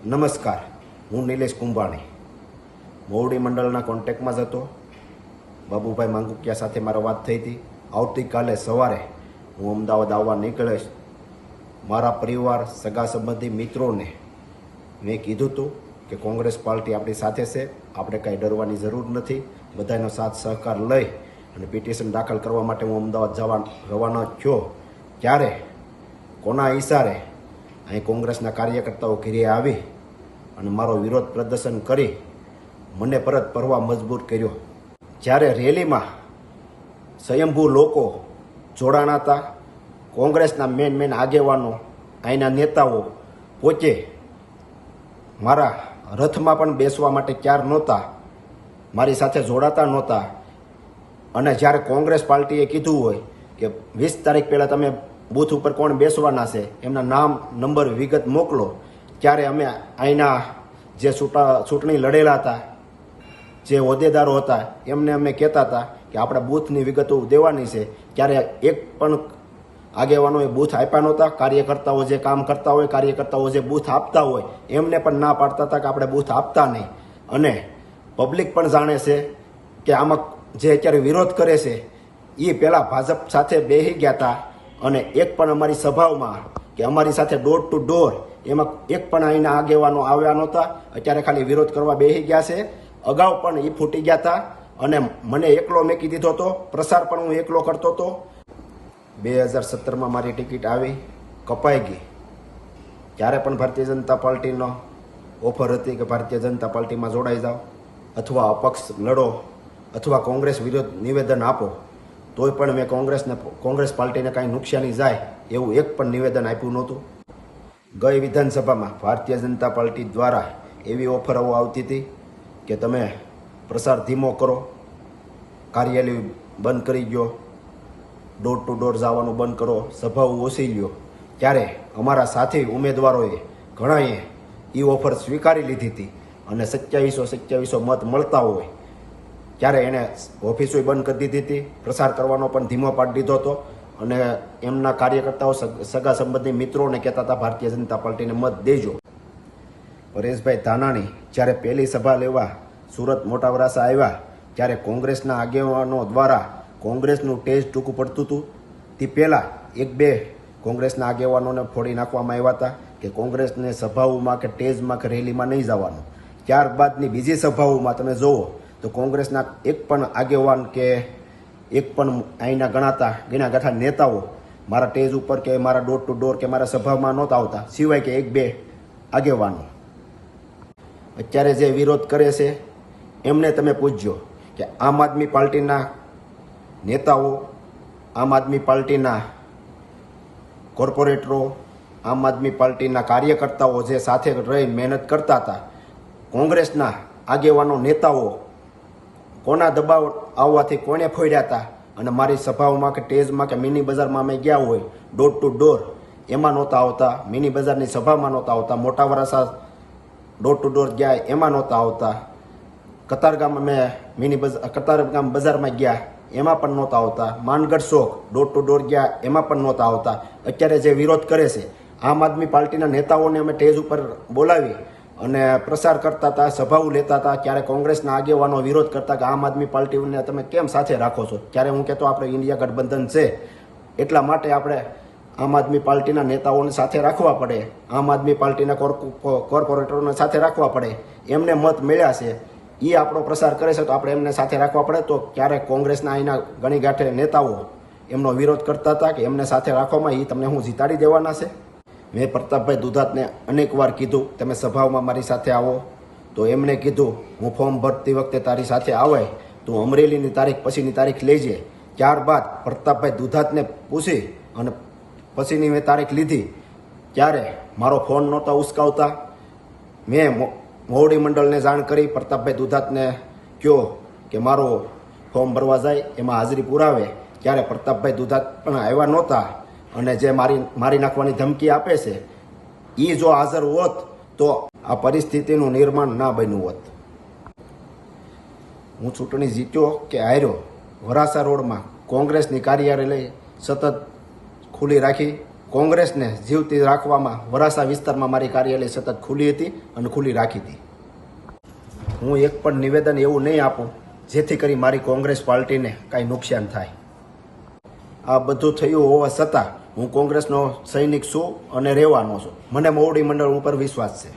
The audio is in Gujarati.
નમસ્કાર, હું નિલેશ કુંભાણી મોવડી મંડળના કોન્ટેક્ટમાં જ હતો. બાબુભાઈ માંગુકિયા સાથે મારો વાત થઈ હતી. આવતીકાલે સવારે હું અમદાવાદ આવવા નીકળીશ. મારા પરિવાર, સગા સંબંધી મિત્રોને મેં કીધું હતું કે કોંગ્રેસ પાર્ટી આપણી સાથે છે, આપણે કાંઈ ડરવાની જરૂર નથી. બધાનો સાથ સહકાર લઈ અને પિટિશન દાખલ કરવા માટે હું અમદાવાદ રવાના થયો. ત્યારે કોના ઈશારે અહીં કોંગ્રેસના કાર્યકર્તાઓ ઘેરે આવી અને મારો વિરોધ પ્રદર્શન કરી મને પરત ફરવા મજબૂર કર્યો. જ્યારે રેલીમાં સ્વયંભૂ લોકો જોડાણા હતા, કોંગ્રેસના મેન આગેવાનો, અહીંના નેતાઓ પોતે મારા રથમાં પણ બેસવા માટે તૈયાર નહોતા, મારી સાથે જોડાતા નહોતા. અને જ્યારે કોંગ્રેસ પાર્ટીએ કીધું હોય કે 20 તારીખ પહેલાં તમે બૂથ ઉપર કોણ બેસવાના છે, એમના નામ, નંબર, વિગત મોકલો, ત્યારે અમે અહીંના જે ચૂંટણી લડેલા હતા, જે હોદ્દેદારો હતા, એમને અમે કહેતા હતા કે આપણે બૂથની વિગતો દેવાની છે. ત્યારે એક પણ આગેવાનોએ બૂથ આપ્યા નહોતા. કાર્યકર્તાઓ જે કામ કરતા હોય, કાર્યકર્તાઓ જે બૂથ આપતા હોય, એમને પણ ના પાડતા હતા કે આપણે બૂથ આપતા નહીં. અને પબ્લિક પણ જાણે છે કે આમાં જે અત્યારે વિરોધ કરે છે એ પહેલાં ભાજપ સાથે બેસી ગયા હતા અને એક પણ અમારી સભાઓમાં કે અમારી સાથે ડોર ટુ ડોર એમાં એક પણ અહીંના આગેવાનો આવ્યા નહોતા. અત્યારે ખાલી વિરોધ કરવા બેસી ગયા છે. અગાઉ પણ એ ફૂટી ગયા હતા અને મને એકલો મેકી દીધો હતો. પ્રસાર પણ હું એકલો કરતો હતો. 2017માં મારી ટિકિટ આવી, કપાઈ ગઈ. ત્યારે પણ ભારતીય જનતા પાર્ટીનો ઓફર હતી કે ભારતીય જનતા પાર્ટીમાં જોડાઈ જાઓ અથવા અપક્ષ લડો અથવા કોંગ્રેસ વિરુદ્ધ નિવેદન આપો. તોય પણ મેં કોંગ્રેસ પાર્ટીને કાંઈ નુકસાની જાય એવું એક પણ નિવેદન આપ્યું નહોતું. ગઈ વિધાનસભામાં ભારતીય જનતા પાર્ટી દ્વારા એવી ઓફરો આવતી હતી કે તમે પ્રસાર ધીમો કરો, કાર્યાલય બંધ કરી દો, ડોર ટુ ડોર જવાનું બંધ કરો, સભાઓ ઓછી લ્યો. ત્યારે અમારા સાથી ઉમેદવારોએ ઘણાએ એ ઓફર સ્વીકારી લીધી હતી અને 2700 મત મળતા હોય ત્યારે એણે ઓફિસો બંધ કરી દીધી હતી, પ્રસાર કરવાનો પણ ધીમો પાડી દીધો હતો. અને એમના કાર્યકર્તાઓ, સગા સંબંધી મિત્રોને કહેતા હતા ભારતીય જનતા પાર્ટીને મત દેજો. પરેશભાઈ ધાનાણી જ્યારે પહેલી સભા લેવા સુરત મોટા વરાસા આવ્યા ત્યારે કોંગ્રેસના આગેવાનો દ્વારા કોંગ્રેસનું ટેજ ટૂંકું પડતું હતું. તે પહેલાં 1-2 કોંગ્રેસના આગેવાનોને ફોડી નાખવામાં આવ્યા હતા કે કોંગ્રેસને સભાઓમાં કે ટેજમાં કે રેલીમાં નહીં જવાનું. ત્યારબાદની બીજી સભાઓમાં તમે જુઓ તો કોંગ્રેસના એક પણ આગેવાન કે એક પણ અહીંના ગણા ગાંઠા નેતાઓ મારા ટેજ ઉપર કે મારા ડોર ટુ ડોર કે મારા સભામાં નહોતા આવતા, સિવાય કે 1-2 આગેવાનો. અત્યારે જે વિરોધ કરે છે એમને તમે પૂછજો કે આમ આદમી પાર્ટીના નેતાઓ, આમ આદમી પાર્ટીના કોર્પોરેટરો, આમ આદમી પાર્ટીના કાર્યકર્તાઓ જે સાથે રહી મહેનત કરતા હતા, કોંગ્રેસના આગેવાનો, નેતાઓ કોના દબાવ આવવાથી કોને ફોડ્યા હતા અને મારી સભાઓમાં કે ટેજમાં કે મિની બજારમાં અમે ગયા હોય, ડોર ટુ ડોર એમાં નહોતા આવતા, મિની બજારની સભામાં નહોતા આવતા, મોટા વરાસા ડોર ટુ ડોર ગયા એમાં નહોતા આવતા, કતારગામ અમે કતારગામ બજારમાં ગયા એમાં પણ નહોતા આવતા, માનગઢ ચોક ડોર ટુ ડોર ગયા એમાં પણ નહોતા આવતા. અત્યારે જે વિરોધ કરે છે આમ આદમી પાર્ટીના નેતાઓને અમે ટેજ ઉપર બોલાવી અને પ્રસાર કરતા હતા, સભાઓ લેતા હતા. ત્યારે કોંગ્રેસના આગેવાનો વિરોધ કરતા કે આમ આદમી પાર્ટીને તમે કેમ સાથે રાખો છો. ત્યારે હું કહેતો આપણે ઇન્ડિયા ગઠબંધન છે એટલા માટે આપણે આમ આદમી પાર્ટીના નેતાઓને સાથે રાખવા પડે, આમ આદમી પાર્ટીના કોર્પોરેટરોને સાથે રાખવા પડે. એમને મત મળ્યા છે, એ આપણો પ્રસાર કરે છે તો આપણે એમને સાથે રાખવા પડે. તો ક્યારેક કોંગ્રેસના અહીંના ગણી ગાંઠે નેતાઓ એમનો વિરોધ કરતા હતા કે એમને સાથે રાખવામાં એ તમને હું જીતાડી દેવાના છે. મેં પ્રતાપભાઈ દુધાતને અનેક વાર કીધું તમે સભાઓમાં મારી સાથે આવો, તો એમણે કીધું હું ફોર્મ ભરતી વખતે તારી સાથે આવે તું અમરેલીની તારીખ પછીની તારીખ લેજે. ત્યારબાદ પ્રતાપભાઈ દુધાતને પૂછી અને પછીની મેં તારીખ લીધી. ત્યારે મારો ફોન નહોતા ઉસકાવતા. મેં મોવડી મંડળને જાણ કરી, પ્રતાપભાઈ દુધાતને કહ્યો કે મારો ફોર્મ ભરવા જાય એમાં હાજરી પુરાવે. ત્યારે પ્રતાપભાઈ દુધાત પણ આવ્યા નહોતા અને જે મારી નાખવાની ધમકી આપે છે એ જો હાજર હોત તો આ પરિસ્થિતિનું નિર્માણ ના બન્યું હોત. હું ચૂંટણી જીત્યો કે હાર્યો, વરાસા રોડમાં કોંગ્રેસની કાર્યાલય સતત ખુલ્લી રાખી, કોંગ્રેસને જીવતી રાખવામાં વરાસા વિસ્તારમાં મારી કાર્યાલય સતત ખુલ્લી હતી અને ખુલ્લી રાખી હતી. હું એક પણ નિવેદન એવું નહીં આપું જેથી કરી મારી કોંગ્રેસ પાર્ટીને કાંઈ નુકસાન થાય. આ બધું થયું હોવા છતાં હું કોંગ્રેસનો સૈનિક છું અને રહેવાનો છું. મને મોવડી મંડળ ઉપર વિશ્વાસ છે.